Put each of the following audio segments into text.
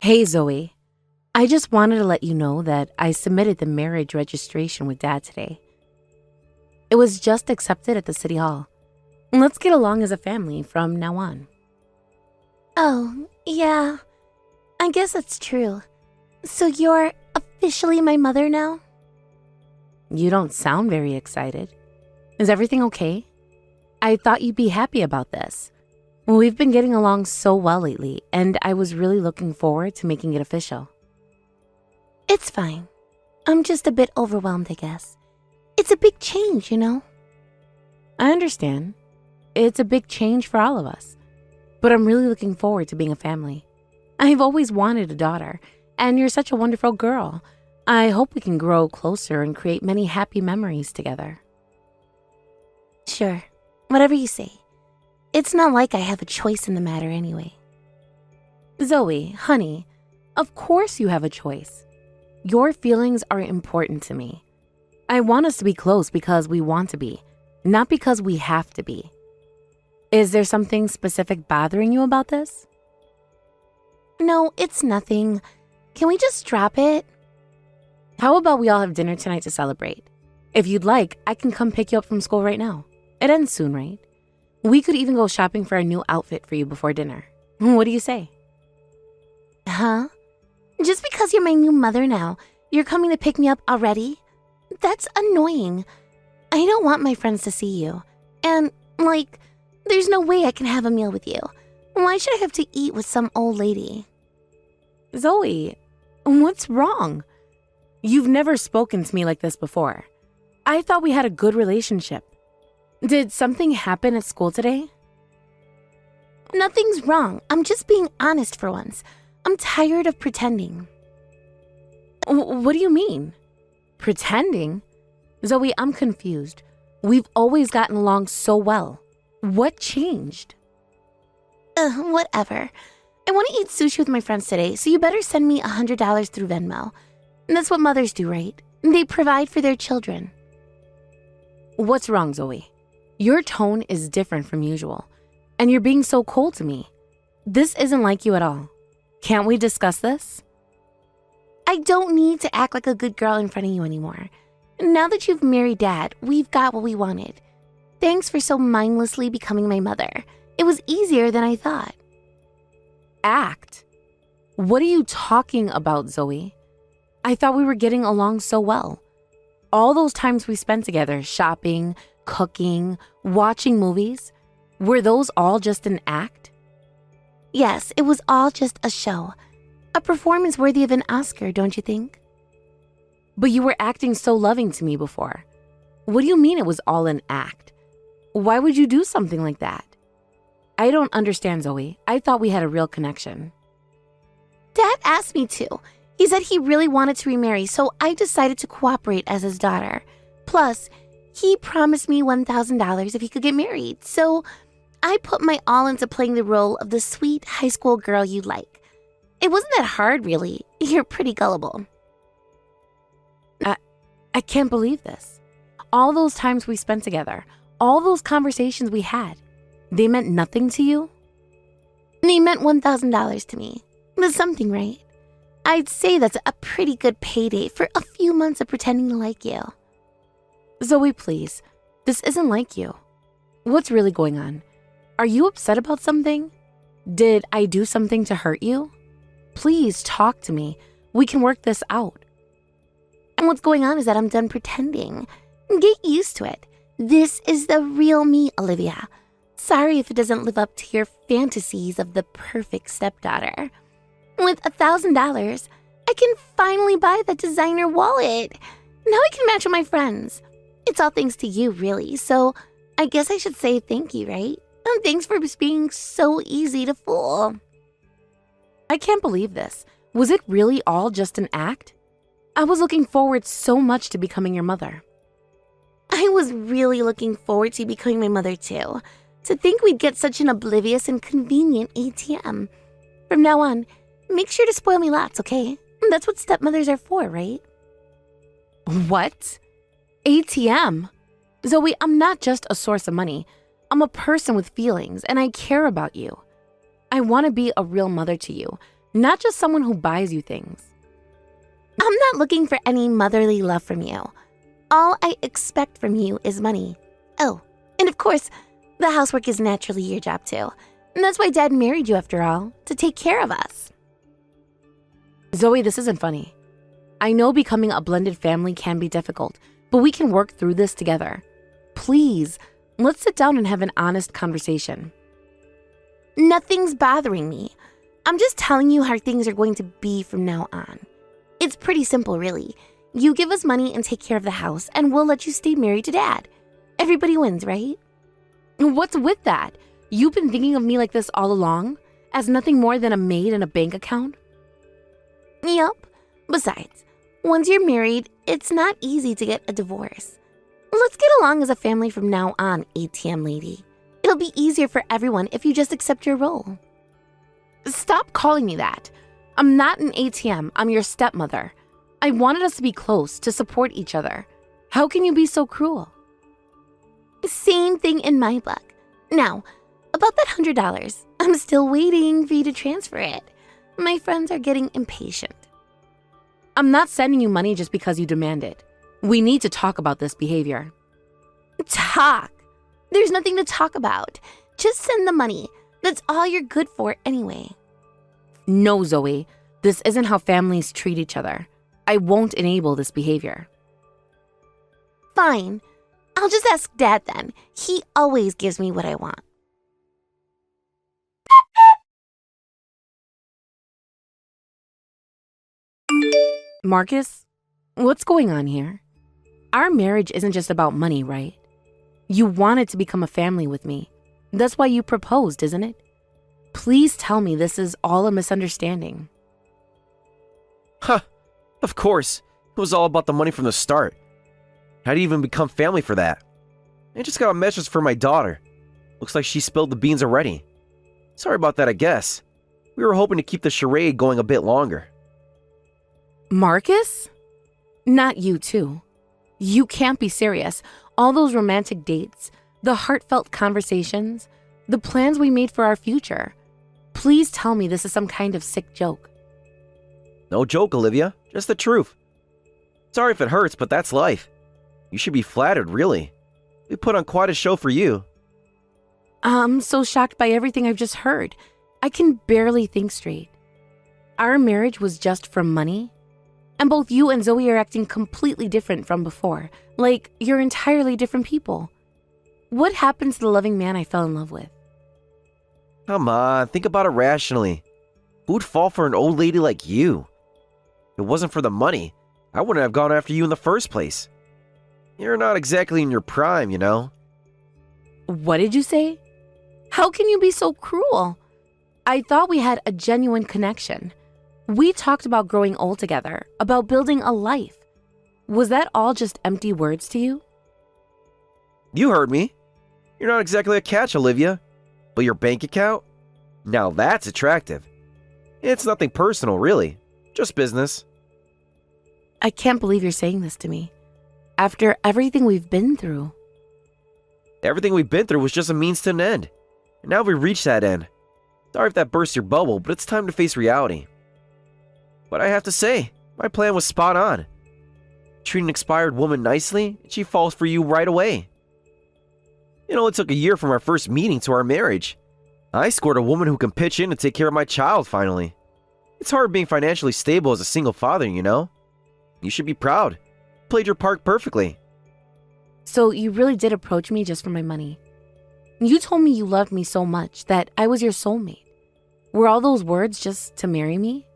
Hey, Zoe. I just wanted to let you know that I submitted the marriage registration with Dad today. It was just accepted at the City Hall. Let's get along as a family from now on. Oh, yeah. I guess that's true. So you're officially my mother now? You don't sound very excited. Is everything okay? I thought you'd be happy about this. We've been getting along so well lately, and I was really looking forward to making it official. It's fine. I'm just a bit overwhelmed, I guess. It's a big change, you know? I understand. It's a big change for all of us. But I'm really looking forward to being a family. I've always wanted a daughter, and you're such a wonderful girl. I hope we can grow closer and create many happy memories together. Sure, whatever you say. It's not like I have a choice in the matter anyway. Zoe, honey, of course you have a choice. Your feelings are important to me. I want us to be close because we want to be, not because we have to be. Is there something specific bothering you about this? No, it's nothing. Can we just drop it? How about we all have dinner tonight to celebrate? If you'd like, I can come pick you up from school right now. It ends soon, right? We could even go shopping for a new outfit for you before dinner. What do you say? Huh? Just because you're my new mother now, you're coming to pick me up already? That's annoying. I don't want my friends to see you. And, there's no way I can have a meal with you. Why should I have to eat with some old lady? Zoe, what's wrong? You've never spoken to me like this before. I thought we had a good relationship. Did something happen at school today? Nothing's wrong. I'm just being honest for once. I'm tired of pretending. What do you mean? Pretending? Zoe, I'm confused. We've always gotten along so well. What changed? Whatever. I want to eat sushi with my friends today, so you better send me $100 through Venmo. That's what mothers do, right? They provide for their children. What's wrong, Zoe? Your tone is different from usual, and you're being so cold to me. This isn't like you at all. Can't we discuss this? I don't need to act like a good girl in front of you anymore. Now that you've married Dad, we've got what we wanted. Thanks for so mindlessly becoming my mother. It was easier than I thought. Act? What are you talking about, Zoe? I thought we were getting along so well. All those times we spent together, shopping, cooking, watching movies, were those all just an act? Yes, it was all just a show. A performance worthy of an Oscar, don't you think? But you were acting so loving to me before. What do you mean it was all an act? Why would you do something like that? I don't understand, Zoe. I thought we had a real connection. Dad asked me to. He said he really wanted to remarry, so I decided to cooperate as his daughter. Plus, he promised me $1,000 if he could get married, so I put my all into playing the role of the sweet high school girl you like. It wasn't that hard, really. You're pretty gullible. I can't believe this. All those times we spent together, all those conversations we had, they meant nothing to you? They meant $1,000 to me. That's something, right? I'd say that's a pretty good payday for a few months of pretending to like you. Zoe, please. This isn't like you. What's really going on? Are you upset about something? Did I do something to hurt you? Please talk to me. We can work this out. And what's going on is that I'm done pretending. Get used to it. This is the real me, Olivia. Sorry if it doesn't live up to your fantasies of the perfect stepdaughter. With $1,000, I can finally buy that designer wallet. Now I can match with my friends. It's all thanks to you, really, so I guess I should say thank you, right? And thanks for just being so easy to fool. I can't believe this. Was it really all just an act? I was looking forward so much to becoming your mother. I was really looking forward to becoming my mother, too. To think we'd get such an oblivious and convenient ATM. From now on, make sure to spoil me lots, okay? That's what stepmothers are for, right? What? ATM? Zoe, I'm not just a source of money. I'm a person with feelings, and I care about you. I want to be a real mother to you, not just someone who buys you things. I'm not looking for any motherly love from you. All I expect from you is money. Oh, and of course, the housework is naturally your job too. And that's why Dad married you after all, to take care of us. Zoe, this isn't funny. I know becoming a blended family can be difficult, but we can work through this together. Please, let's sit down and have an honest conversation. Nothing's bothering me. I'm just telling you how things are going to be from now on. It's pretty simple, really. You give us money and take care of the house, and we'll let you stay married to Dad. Everybody wins, right? What's with that? You've been thinking of me like this all along, as nothing more than a maid and a bank account? Yup. Besides, once you're married, it's not easy to get a divorce. Let's get along as a family from now on, ATM lady. It'll be easier for everyone if you just accept your role. Stop calling me that. I'm not an ATM, I'm your stepmother. I wanted us to be close, to support each other. How can you be so cruel? Same thing in my book. Now, about that $100, I'm still waiting for you to transfer it. My friends are getting impatient. I'm not sending you money just because you demand it. We need to talk about this behavior. Talk? There's nothing to talk about. Just send the money. That's all you're good for anyway. No, Zoe. This isn't how families treat each other. I won't enable this behavior. Fine. I'll just ask Dad then. He always gives me what I want. Marcus, what's going on here? Our marriage isn't just about money, right? You wanted to become a family with me. That's why you proposed, isn't it? Please tell me this is all a misunderstanding. Huh, of course. It was all about the money from the start. How do you even become family for that? I just got a message from my daughter. Looks like she spilled the beans already. Sorry about that, I guess. We were hoping to keep the charade going a bit longer. Marcus? Not you too. You can't be serious. All those romantic dates, the heartfelt conversations, the plans we made for our future. Please tell me this is some kind of sick joke. No joke, Olivia. Just the truth. Sorry if it hurts, but that's life. You should be flattered, really. We put on quite a show for you. I'm so shocked by everything I've just heard. I can barely think straight. Our marriage was just for money? And both you and Zoe are acting completely different from before. Like you're entirely different people. What happened to the loving man I fell in love with? Come on, think about it rationally. Who'd fall for an old lady like you? If it wasn't for the money, I wouldn't have gone after you in the first place. You're not exactly in your prime, you know? What did you say? How can you be so cruel? I thought we had a genuine connection. We talked about growing old together, about building a life. Was that all just empty words to you? You heard me. You're not exactly a catch, Olivia. But your bank account? Now that's attractive. It's nothing personal, really. Just business. I can't believe you're saying this to me. After everything we've been through. Everything we've been through was just a means to an end. And now we've reached that end. Sorry if that burst your bubble, but it's time to face reality. But I have to say, my plan was spot on. Treat an expired woman nicely, and she falls for you right away. It only took a year from our first meeting to our marriage. I scored a woman who can pitch in to take care of my child, finally. It's hard being financially stable as a single father, you know? You should be proud. Played your part perfectly. So you really did approach me just for my money. You told me you loved me so much that I was your soulmate. Were all those words just to marry me?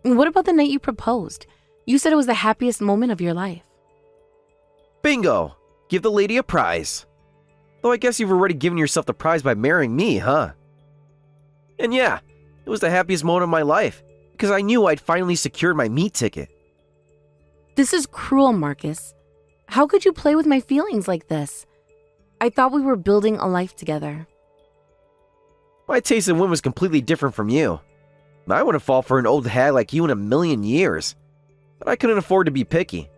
What about the night you proposed? You said it was the happiest moment of your life. Bingo! Give the lady a prize. Though I guess you've already given yourself the prize by marrying me, huh? And yeah, it was the happiest moment of my life, because I knew I'd finally secured my meat ticket. This is cruel, Marcus. How could you play with my feelings like this? I thought we were building a life together. My taste in women was completely different from you. I wouldn't fall for an old hag like you in a million years. But I couldn't afford to be picky.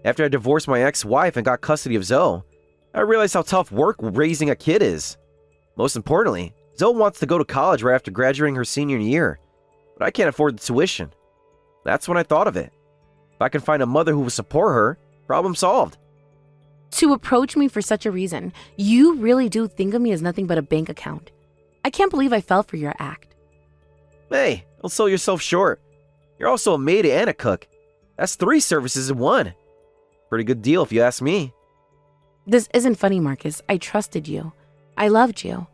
After I divorced my ex-wife and got custody of Zoe, I realized how tough work raising a kid is. Most importantly, Zoe wants to go to college right after graduating her senior year. but I can't afford the tuition. That's when I thought of it. If I can find a mother who will support her, problem solved. To approach me for such a reason, you really do think of me as nothing but a bank account. I can't believe I fell for your act. Hey, don't sell yourself short. You're also a maid and a cook. That's 3 services in one. Pretty good deal if you ask me. This isn't funny, Marcus. I trusted you. I loved you.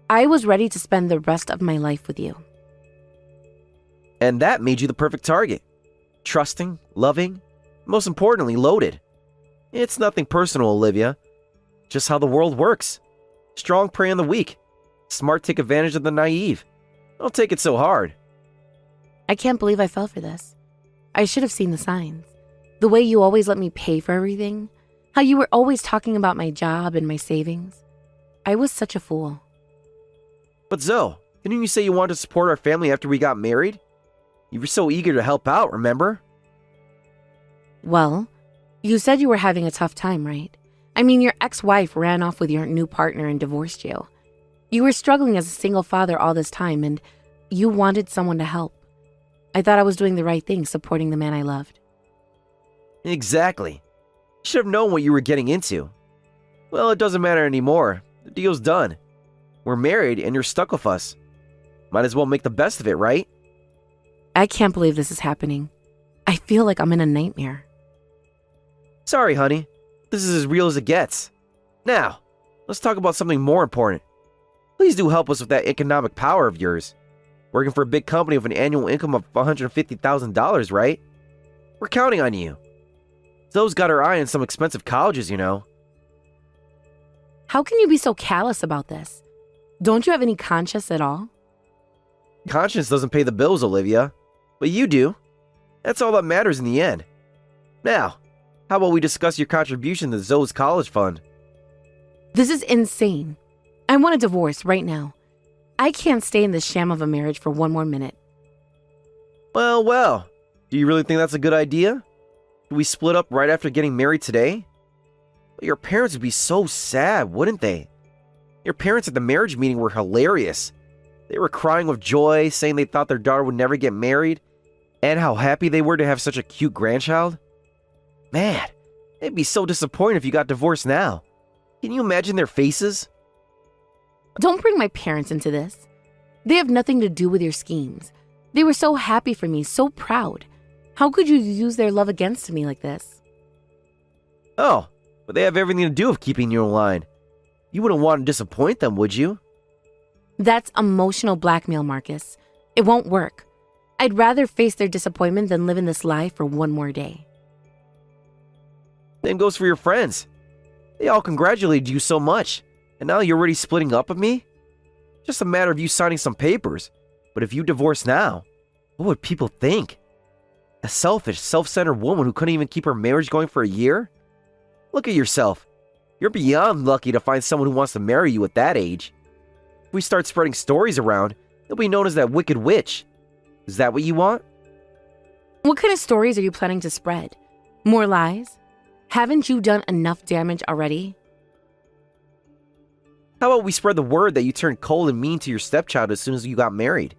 I was ready to spend the rest of my life with you. And that made you the perfect target. Trusting, loving, most importantly, loaded. It's nothing personal, Olivia. Just how the world works. Strong prey on the weak. Smart take advantage of the naive. Don't take it so hard. I can't believe I fell for this. I should have seen the signs. The way you always let me pay for everything. How you were always talking about my job and my savings. I was such a fool. But Zoe, didn't you say you wanted to support our family after we got married? You were so eager to help out, remember? Well, you said you were having a tough time, right? I mean, your ex-wife ran off with your new partner and divorced you. You were struggling as a single father all this time, and you wanted someone to help. I thought I was doing the right thing, supporting the man I loved. Exactly. You should have known what you were getting into. Well, it doesn't matter anymore. The deal's done. We're married and you're stuck with us. Might as well make the best of it, right? I can't believe this is happening. I feel like I'm in a nightmare. Sorry, honey. This is as real as it gets. Now, let's talk about something more important. Please do help us with that economic power of yours. Working for a big company with an annual income of $150,000, right? We're counting on you. Zoe's got her eye on some expensive colleges, you know. How can you be so callous about this? Don't you have any conscience at all? Conscience doesn't pay the bills, Olivia. But you do. That's all that matters in the end. Now, how about we discuss your contribution to Zoe's college fund? This is insane. I want a divorce right now. I can't stay in this sham of a marriage for one more minute. Well. Do you really think that's a good idea? Should we split up right after getting married today? Your parents would be so sad, wouldn't they? Your parents at the marriage meeting were hilarious. They were crying with joy, saying they thought their daughter would never get married, and how happy they were to have such a cute grandchild. Man, they'd be so disappointed if you got divorced now. Can you imagine their faces? Don't bring my parents into this. They have nothing to do with your schemes. They were so happy for me, so proud. How could you use their love against me like this? Oh, but they have everything to do with keeping you in line. You wouldn't want to disappoint them, would you? That's emotional blackmail, Marcus. It won't work. I'd rather face their disappointment than live in this lie for one more day. Same goes for your friends. They all congratulated you so much, and now you're already splitting up with me? Just a matter of you signing some papers. But if you divorce now, what would people think? A selfish, self-centered woman who couldn't even keep her marriage going for a year? Look at yourself. You're beyond lucky to find someone who wants to marry you at that age. If we start spreading stories around, you'll be known as that wicked witch. Is that what you want? What kind of stories are you planning to spread? More lies? Haven't you done enough damage already? How about we spread the word that you turned cold and mean to your stepchild as soon as you got married?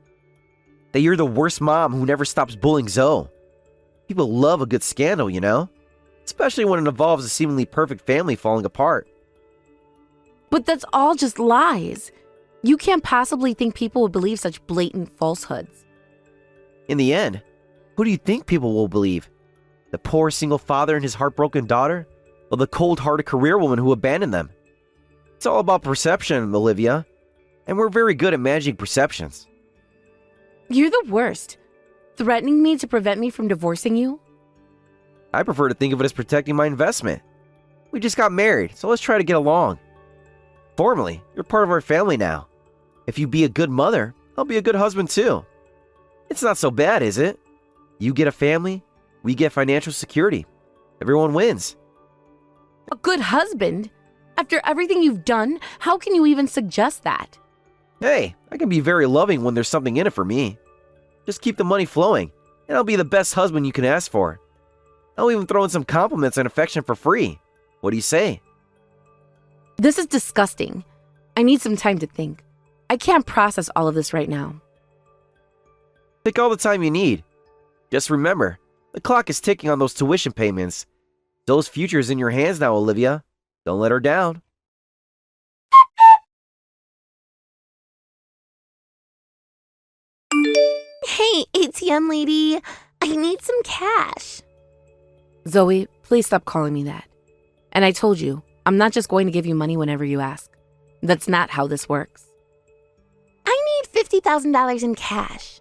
That you're the worst mom who never stops bullying Zoe. People love a good scandal, you know? Especially when it involves a seemingly perfect family falling apart. But that's all just lies. You can't possibly think people would believe such blatant falsehoods. In the end, who do you think people will believe? The poor single father and his heartbroken daughter? Or the cold-hearted career woman who abandoned them? It's all about perception, Olivia. And we're very good at managing perceptions. You're the worst. Threatening me to prevent me from divorcing you? I prefer to think of it as protecting my investment. We just got married, so let's try to get along. Formally, you're part of our family now. If you be a good mother, I'll be a good husband too. It's not so bad, is it? You get a family, we get financial security. Everyone wins. A good husband? After everything you've done, how can you even suggest that? Hey, I can be very loving when there's something in it for me. Just keep the money flowing, and I'll be the best husband you can ask for. I'll even throw in some compliments and affection for free. What do you say? This is disgusting. I need some time to think. I can't process all of this right now. Take all the time you need. Just remember, the clock is ticking on those tuition payments. Zoe's future is in your hands now, Olivia. Don't let her down. Hey, ATM lady, I need some cash. Zoe, please stop calling me that. And I told you, I'm not just going to give you money whenever you ask. That's not how this works. I need $50,000 in cash.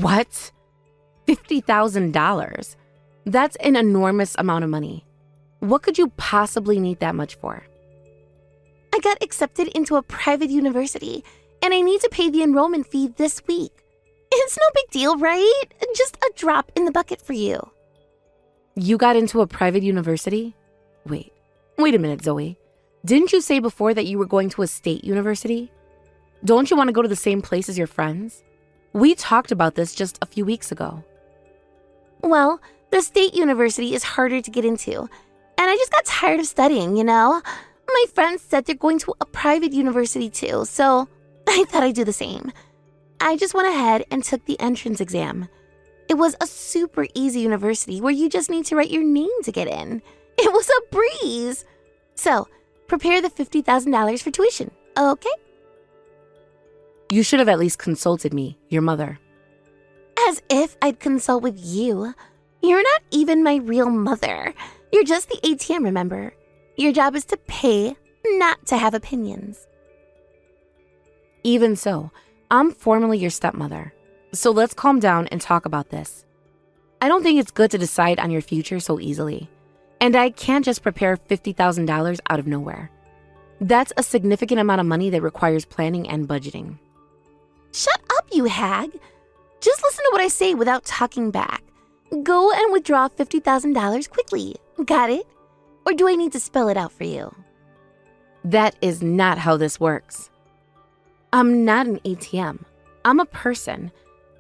What? $50,000? That's an enormous amount of money. What could you possibly need that much for? I got accepted into a private university, and I need to pay the enrollment fee this week. It's no big deal, right? Just a drop in the bucket for you. You got into a private university? Wait a minute, Zoe. Didn't you say before that you were going to a state university? Don't you want to go to the same place as your friends? We talked about this just a few weeks ago. Well, the state university is harder to get into, and I just got tired of studying, you know? My friends said they're going to a private university too, so I thought I'd do the same. I just went ahead and took the entrance exam. It was a super easy university where you just need to write your name to get in. It was a breeze. So, prepare the $50,000 for tuition, okay? You should have at least consulted me, your mother. As if I'd consult with you. You're not even my real mother. You're just the ATM, remember? Your job is to pay, not to have opinions. Even so, I'm formally your stepmother. So let's calm down and talk about this. I don't think it's good to decide on your future so easily. And I can't just prepare $50,000 out of nowhere. That's a significant amount of money that requires planning and budgeting. Shut up, you hag. Just listen to what I say without talking back. Go and withdraw $50,000 quickly. Got it? Or do I need to spell it out for you? That is not how this works. I'm not an ATM. I'm a person.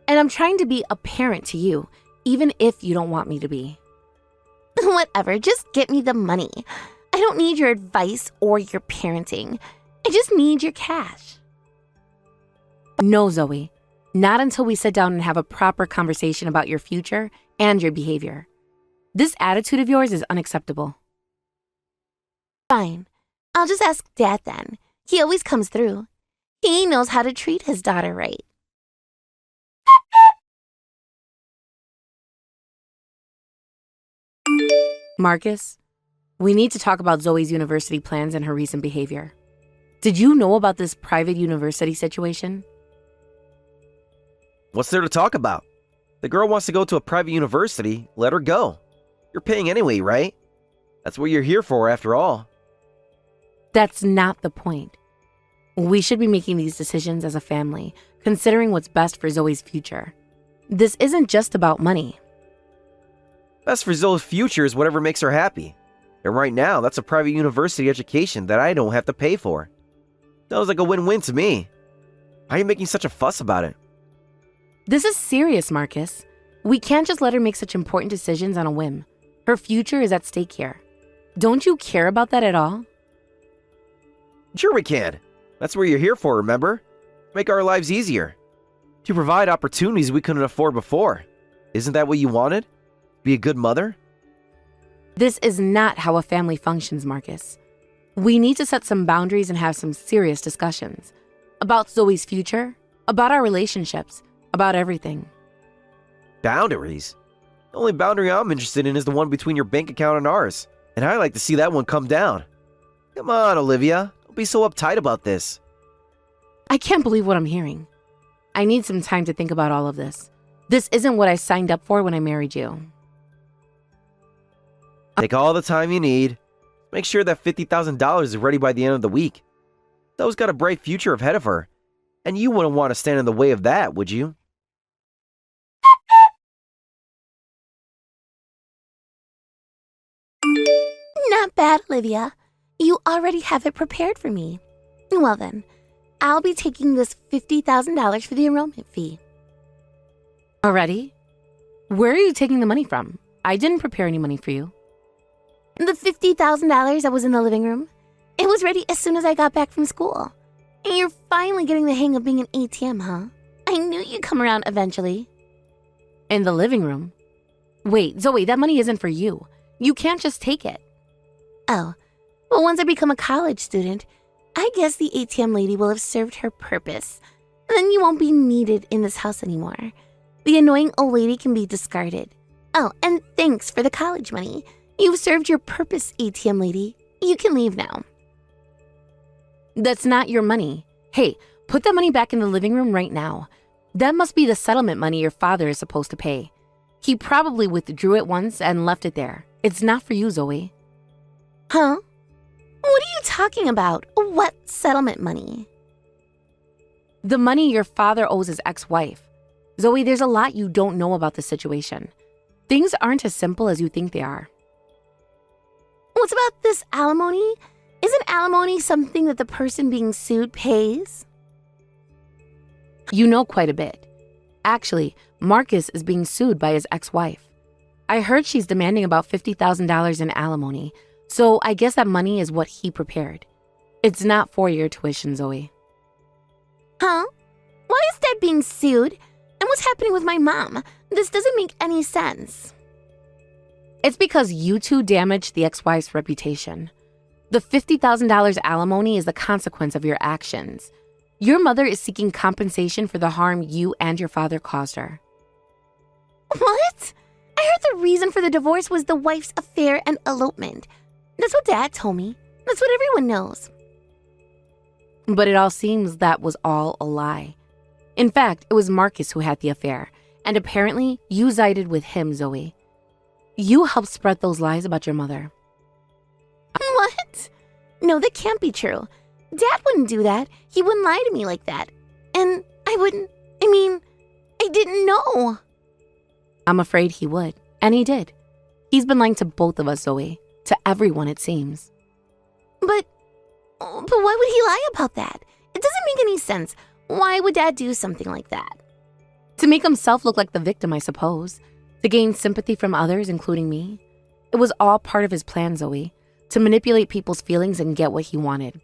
And I'm trying to be a parent to you, even if you don't want me to be. Whatever, just get me the money. I don't need your advice or your parenting. I just need your cash. No, Zoe. Not until we sit down and have a proper conversation about your future and your behavior. This attitude of yours is unacceptable. Fine. I'll just ask Dad then. He always comes through. He knows how to treat his daughter right. Marcus, we need to talk about Zoe's university plans and her recent behavior. Did you know about this private university situation? What's there to talk about? The girl wants to go to a private university, let her go. You're paying anyway, right? That's what you're here for, after all. That's not the point. We should be making these decisions as a family, considering what's best for Zoe's future. This isn't just about money. Best for Zoe's future is whatever makes her happy. And right now, that's a private university education that I don't have to pay for. Sounds like a win-win to me. Why are you making such a fuss about it? This is serious, Marcus. We can't just let her make such important decisions on a whim. Her future is at stake here. Don't you care about that at all? Sure we can. That's what you're here for, remember? Make our lives easier. To provide opportunities we couldn't afford before. Isn't that what you wanted? Be a good mother? This is not how a family functions, Marcus. We need to set some boundaries and have some serious discussions. About Zoe's future, about our relationships, about everything. Boundaries? The only boundary I'm interested in is the one between your bank account and ours. And I like to see that one come down. Come on, Olivia. Don't be so uptight about this. I can't believe what I'm hearing. I need some time to think about all of this. This isn't what I signed up for when I married you. Take all the time you need. Make sure that $50,000 is ready by the end of the week. Zoe's got a bright future ahead of her. And you wouldn't want to stand in the way of that, would you? Not bad, Olivia. You already have it prepared for me. Well then, I'll be taking this $50,000 for the enrollment fee. Already? Where are you taking the money from? I didn't prepare any money for you. The $50,000 that was in the living room, it was ready as soon as I got back from school. And you're finally getting the hang of being an ATM, huh? I knew you'd come around eventually. In the living room. Wait, Zoe, that money isn't for you. You can't just take it. Oh, well, once I become a college student, I guess the ATM lady will have served her purpose. Then you won't be needed in this house anymore. The annoying old lady can be discarded. Oh, and thanks for the college money. You've served your purpose, ATM lady. You can leave now. That's not your money. Hey, put that money back in the living room right now. That must be the settlement money your father is supposed to pay. He probably withdrew it once and left it there. It's not for you, Zoe. Huh? What are you talking about? What settlement money? The money your father owes his ex-wife. Zoe, there's a lot you don't know about the situation. Things aren't as simple as you think they are. What's about this alimony? Isn't alimony something that the person being sued pays? You know quite a bit. Actually, Marcus is being sued by his ex-wife. I heard she's demanding about $50,000 in alimony, so I guess that money is what he prepared. It's not for your tuition, Zoe. Huh? Why is Dad being sued? And what's happening with my mom? This doesn't make any sense. It's because you two damaged the ex-wife's reputation. The $50,000 alimony is the consequence of your actions. Your mother is seeking compensation for the harm you and your father caused her. What? I heard the reason for the divorce was the wife's affair and elopement. That's what Dad told me. That's what everyone knows. But it all seems that was all a lie. In fact, it was Marcus who had the affair, and apparently you sided with him, Zoe. You helped spread those lies about your mother. What? No, that can't be true. Dad wouldn't do that. He wouldn't lie to me like that. And I didn't know. I'm afraid he would, and he did. He's been lying to both of us, Zoe. To everyone, it seems. But why would he lie about that? It doesn't make any sense. Why would Dad do something like that? To make himself look like the victim, I suppose. To gain sympathy from others, including me. It was all part of his plan, Zoe. To manipulate people's feelings and get what he wanted.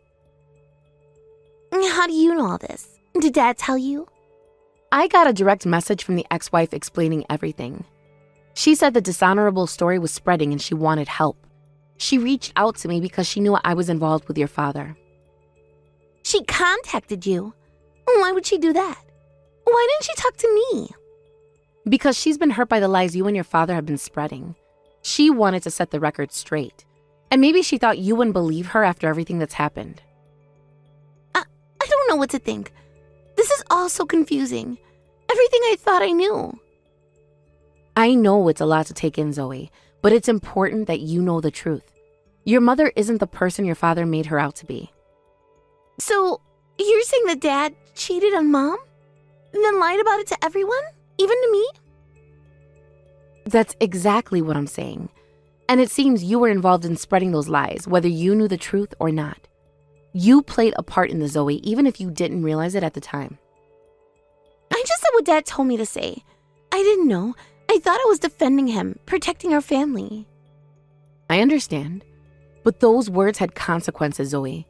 How do you know all this? Did Dad tell you? I got a direct message from the ex-wife explaining everything. She said the dishonorable story was spreading and she wanted help. She reached out to me because she knew I was involved with your father. She contacted you? Why would she do that? Why didn't she talk to me? Because she's been hurt by the lies you and your father have been spreading. She wanted to set the record straight. And maybe she thought you wouldn't believe her after everything that's happened. I don't know what to think. This is all so confusing. Everything I thought I knew. I know it's a lot to take in, Zoe, but it's important that you know the truth. Your mother isn't the person your father made her out to be. So, you're saying that Dad cheated on Mom? And then lied about it to everyone? Even to me? That's exactly what I'm saying. And it seems you were involved in spreading those lies, whether you knew the truth or not. You played a part in the Zoe, even if you didn't realize it at the time. I just said what Dad told me to say. I didn't know. I thought I was defending him, protecting our family. I understand. But those words had consequences, Zoe.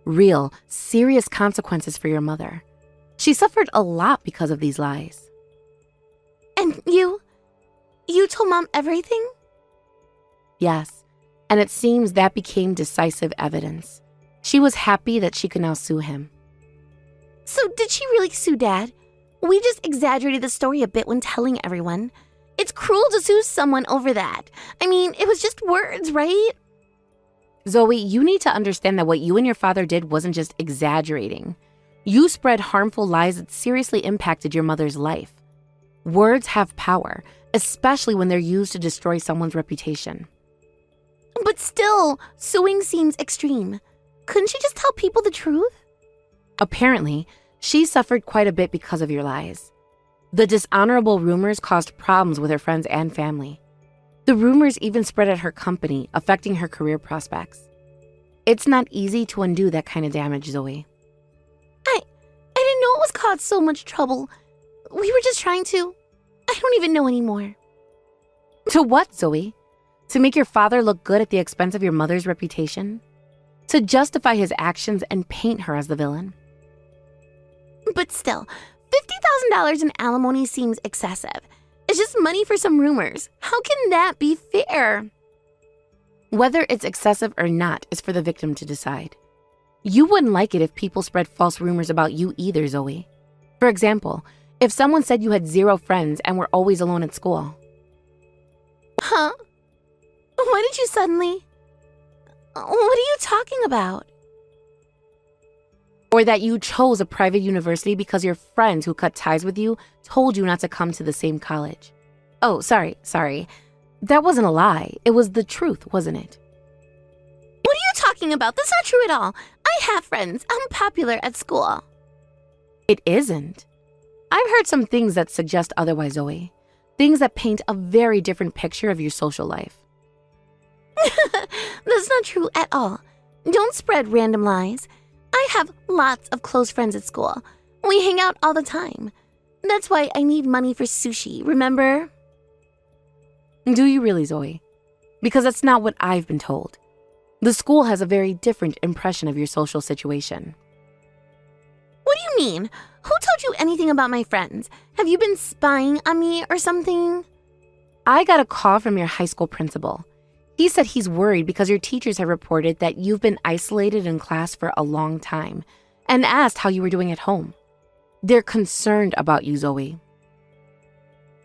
Real, serious consequences for your mother. She suffered a lot because of these lies. And you told Mom everything? Yes, and it seems that became decisive evidence. She was happy that she could now sue him. So did she really sue Dad? We just exaggerated the story a bit when telling everyone. It's cruel to sue someone over that. It was just words, right? Zoe, you need to understand that what you and your father did wasn't just exaggerating. You spread harmful lies that seriously impacted your mother's life. Words have power, especially when they're used to destroy someone's reputation. But still, suing seems extreme. Couldn't she just tell people the truth? Apparently, she suffered quite a bit because of your lies. The dishonorable rumors caused problems with her friends and family. The rumors even spread at her company, affecting her career prospects. It's not easy to undo that kind of damage, Zoe. I didn't know it was caused so much trouble. We were just trying to... I don't even know anymore. To what, Zoe? To make your father look good at the expense of your mother's reputation? To justify his actions and paint her as the villain? But still, $50,000 in alimony seems excessive. It's just money for some rumors. How can that be fair? Whether it's excessive or not is for the victim to decide. You wouldn't like it if people spread false rumors about you either, Zoe. For example, if someone said you had 0 friends and were always alone at school. Huh? Why did you suddenly... What are you talking about? Or that you chose a private university because your friends who cut ties with you told you not to come to the same college. Oh, sorry. That wasn't a lie. It was the truth, wasn't it? What are you talking about? That's not true at all. I have friends. I'm popular at school. It isn't. I've heard some things that suggest otherwise, Zoe. Things that paint a very different picture of your social life. That's not true at all. Don't spread random lies. I have lots of close friends at school. We hang out all the time. That's why I need money for sushi, remember? Do you really, Zoe? Because that's not what I've been told. The school has a very different impression of your social situation. What do you mean? Who told you anything about my friends? Have you been spying on me or something? I got a call from your high school principal. He said he's worried because your teachers have reported that you've been isolated in class for a long time and asked how you were doing at home. They're concerned about you, Zoe.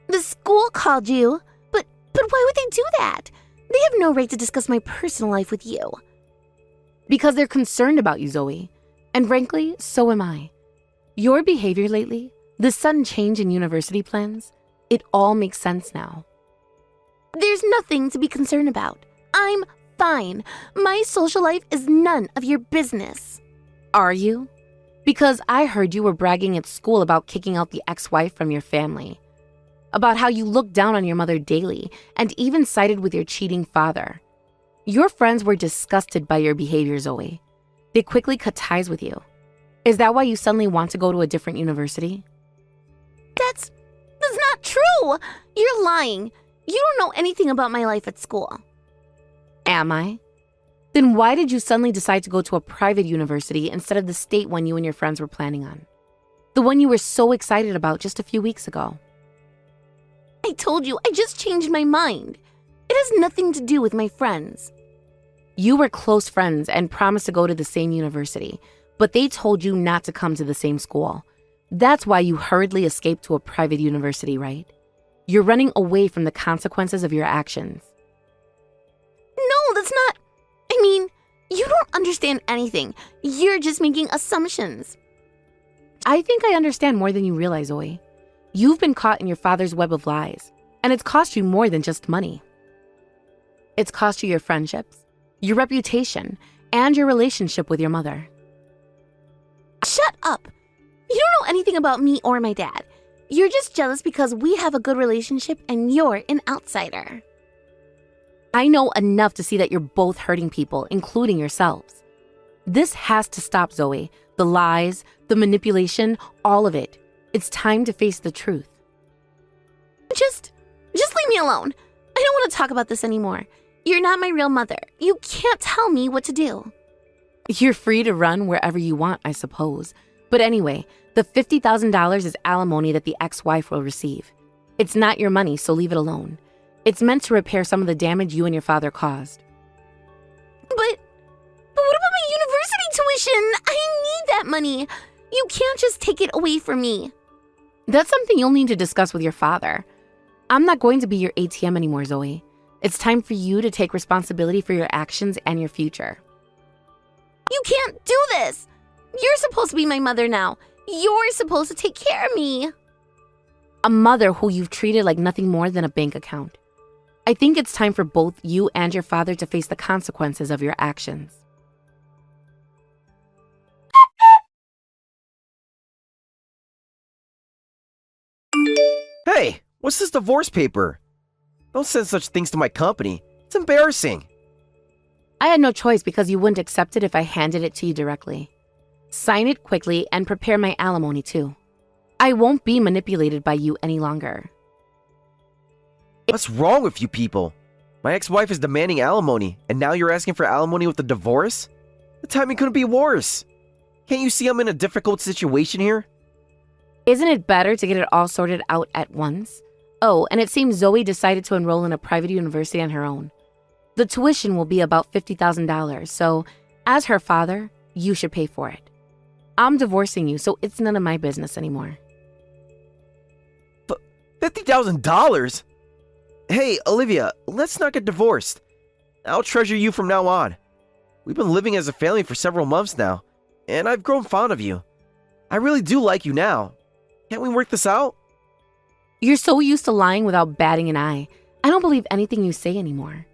The school called you? But why would they do that? They have no right to discuss my personal life with you. Because they're concerned about you, Zoe. And frankly, so am I. Your behavior lately, the sudden change in university plans, it all makes sense now. There's nothing to be concerned about. I'm fine. My social life is none of your business. Are you? Because I heard you were bragging at school about kicking out the ex-wife from your family. About how you looked down on your mother daily and even sided with your cheating father. Your friends were disgusted by your behavior, Zoe. They quickly cut ties with you. Is that why you suddenly want to go to a different university? That's not true. You're lying. You don't know anything about my life at school. Am I? Then why did you suddenly decide to go to a private university instead of the state one you and your friends were planning on? The one you were so excited about just a few weeks ago. I told you, I just changed my mind. It has nothing to do with my friends. You were close friends and promised to go to the same university, but they told you not to come to the same school. That's why you hurriedly escaped to a private university, right? You're running away from the consequences of your actions. No, that's not... I mean, you don't understand anything. You're just making assumptions. I think I understand more than you realize, Zoe. You've been caught in your father's web of lies, and it's cost you more than just money. It's cost you your friendships, your reputation, and your relationship with your mother. Shut up! You don't know anything about me or my dad. You're just jealous because we have a good relationship and you're an outsider. I know enough to see that you're both hurting people, including yourselves. This has to stop, Zoe. The lies, the manipulation, all of it. It's time to face the truth. Just leave me alone. I don't want to talk about this anymore. You're not my real mother. You can't tell me what to do. You're free to run wherever you want, I suppose. But anyway, the $50,000 is alimony that the ex-wife will receive. It's not your money, so leave it alone. It's meant to repair some of the damage you and your father caused. But what about my university tuition? I need that money. You can't just take it away from me. That's something you'll need to discuss with your father. I'm not going to be your ATM anymore, Zoe. It's time for you to take responsibility for your actions and your future. You can't do this. You're supposed to be my mother now. You're supposed to take care of me. A mother who you've treated like nothing more than a bank account. I think it's time for both you and your father to face the consequences of your actions. Hey, what's this divorce paper? Don't send such things to my company. It's embarrassing. I had no choice because you wouldn't accept it if I handed it to you directly. Sign it quickly and prepare my alimony too. I won't be manipulated by you any longer. What's wrong with you people? My ex-wife is demanding alimony, and now you're asking for alimony with the divorce? The timing couldn't be worse. Can't you see I'm in a difficult situation here? Isn't it better to get it all sorted out at once? Oh, and it seems Zoe decided to enroll in a private university on her own. The tuition will be about $50,000, so as her father, you should pay for it. I'm divorcing you, so it's none of my business anymore. $50,000? Hey, Olivia, let's not get divorced. I'll treasure you from now on. We've been living as a family for several months now, and I've grown fond of you. I really do like you now. Can't we work this out? You're so used to lying without batting an eye. I don't believe anything you say anymore.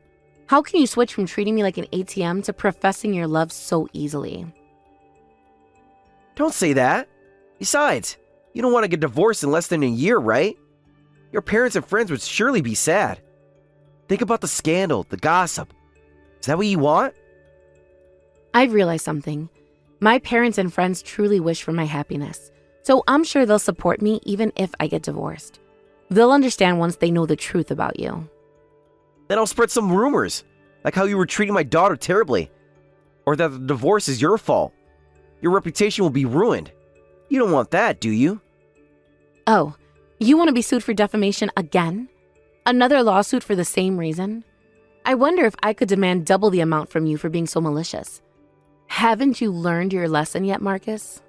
How can you switch from treating me like an ATM to professing your love so easily? Don't say that. Besides, you don't want to get divorced in less than a year, right? Your parents and friends would surely be sad. Think about the scandal, the gossip. Is that what you want? I've realized something. My parents and friends truly wish for my happiness, so I'm sure they'll support me even if I get divorced. They'll understand once they know the truth about you. Then I'll spread some rumors, like how you were treating my daughter terribly, or that the divorce is your fault. Your reputation will be ruined. You don't want that, do you? Oh, you want to be sued for defamation again? Another lawsuit for the same reason? I wonder if I could demand double the amount from you for being so malicious. Haven't you learned your lesson yet, Marcus?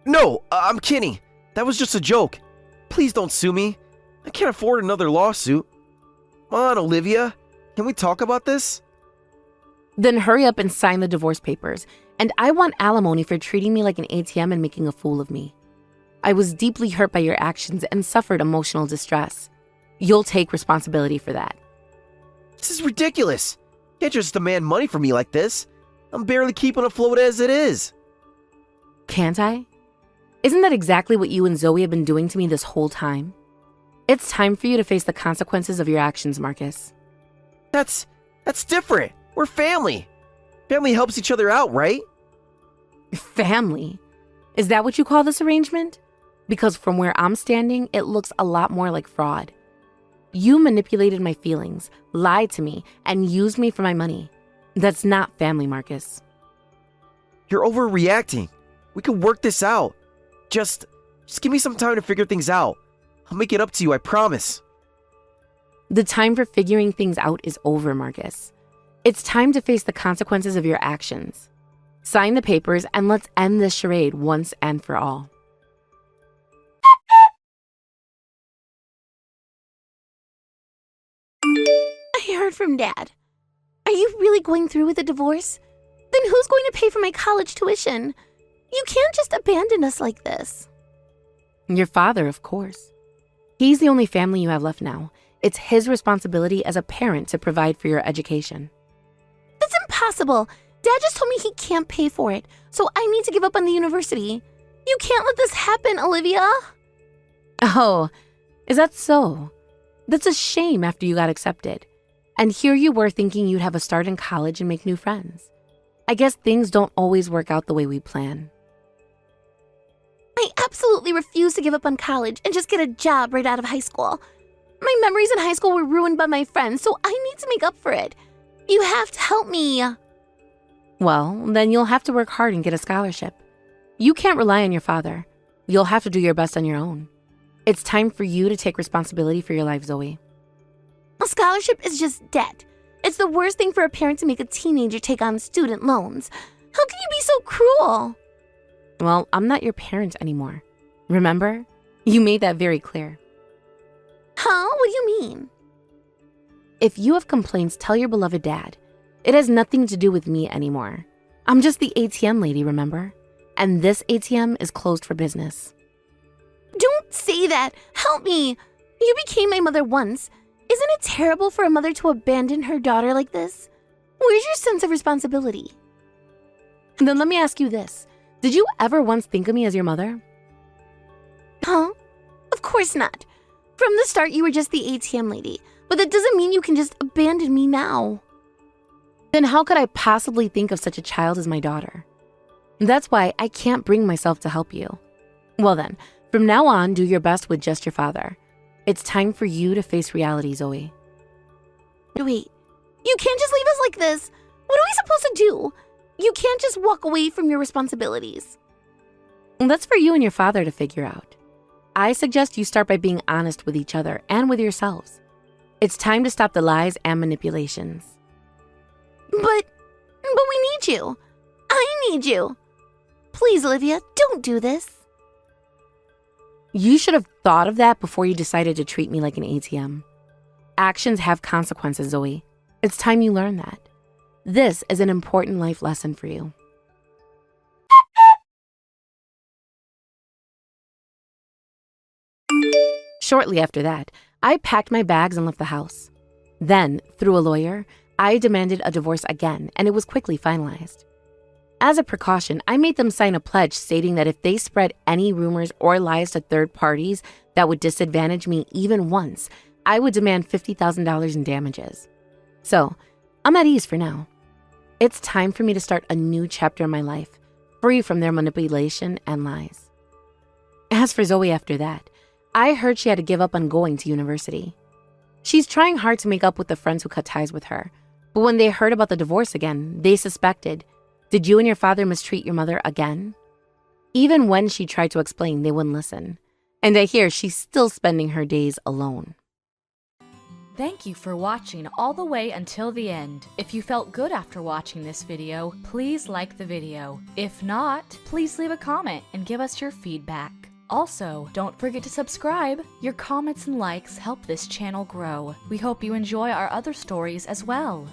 No, I'm kidding. That was just a joke. Please don't sue me. I can't afford another lawsuit. Come on, Olivia. Can we talk about this? Then hurry up and sign the divorce papers. And I want alimony for treating me like an ATM and making a fool of me. I was deeply hurt by your actions and suffered emotional distress. You'll take responsibility for that. This is ridiculous. You can't just demand money from me like this. I'm barely keeping afloat as it is. Can't I? Isn't that exactly what you and Zoe have been doing to me this whole time? It's time for you to face the consequences of your actions, Marcus. That's different. We're family. Family helps each other out, right? Family? Is that what you call this arrangement? Because from where I'm standing, it looks a lot more like fraud. You manipulated my feelings, lied to me, and used me for my money. That's not family, Marcus. You're overreacting. We can work this out. Just give me some time to figure things out. I'll make it up to you, I promise. The time for figuring things out is over, Marcus. It's time to face the consequences of your actions. Sign the papers and let's end this charade once and for all. I heard from Dad. Are you really going through with the divorce? Then who's going to pay for my college tuition? You can't just abandon us like this. Your father, of course. He's the only family you have left now. It's his responsibility as a parent to provide for your education. That's impossible. Dad just told me he can't pay for it, so I need to give up on the university. You can't let this happen, Olivia. Oh, is that so? That's a shame after you got accepted. And here you were thinking you'd have a start in college and make new friends. I guess things don't always work out the way we plan. I absolutely refuse to give up on college and just get a job right out of high school. My memories in high school were ruined by my friends, so I need to make up for it. You have to help me. Well, then you'll have to work hard and get a scholarship. You can't rely on your father. You'll have to do your best on your own. It's time for you to take responsibility for your life, Zoe. A scholarship is just debt. It's the worst thing for a parent to make a teenager take on student loans. How can you be so cruel? Well, I'm not your parent anymore. Remember? You made that very clear. Huh? What do you mean? If you have complaints, tell your beloved dad. It has nothing to do with me anymore. I'm just the ATM lady, remember? And this ATM is closed for business. Don't say that. Help me. You became my mother once. Isn't it terrible for a mother to abandon her daughter like this? Where's your sense of responsibility? And then let me ask you this. Did you ever once think of me as your mother? Huh? Of course not. From the start, you were just the ATM lady. But that doesn't mean you can just abandon me now. Then how could I possibly think of such a child as my daughter? That's why I can't bring myself to help you. Well then, from now on, do your best with just your father. It's time for you to face reality, Zoe. Wait, you can't just leave us like this. What are we supposed to do? You can't just walk away from your responsibilities. That's for you and your father to figure out. I suggest you start by being honest with each other and with yourselves. It's time to stop the lies and manipulations. But we need you. I need you. Please, Olivia, don't do this. You should have thought of that before you decided to treat me like an ATM. Actions have consequences, Zoe. It's time you learn that. This is an important life lesson for you. Shortly after that, I packed my bags and left the house. Then, through a lawyer, I demanded a divorce again, and it was quickly finalized. As a precaution, I made them sign a pledge stating that if they spread any rumors or lies to third parties that would disadvantage me even once, I would demand $50,000 in damages. So, I'm at ease for now. It's time for me to start a new chapter in my life, free from their manipulation and lies. As for Zoe after that, I heard she had to give up on going to university. She's trying hard to make up with the friends who cut ties with her, but when they heard about the divorce again, they suspected, did you and your father mistreat your mother again? Even when she tried to explain, they wouldn't listen. And I hear she's still spending her days alone. Thank you for watching all the way until the end. If you felt good after watching this video, please like the video. If not, please leave a comment and give us your feedback. Also, don't forget to subscribe. Your comments and likes help this channel grow. We hope you enjoy our other stories as well.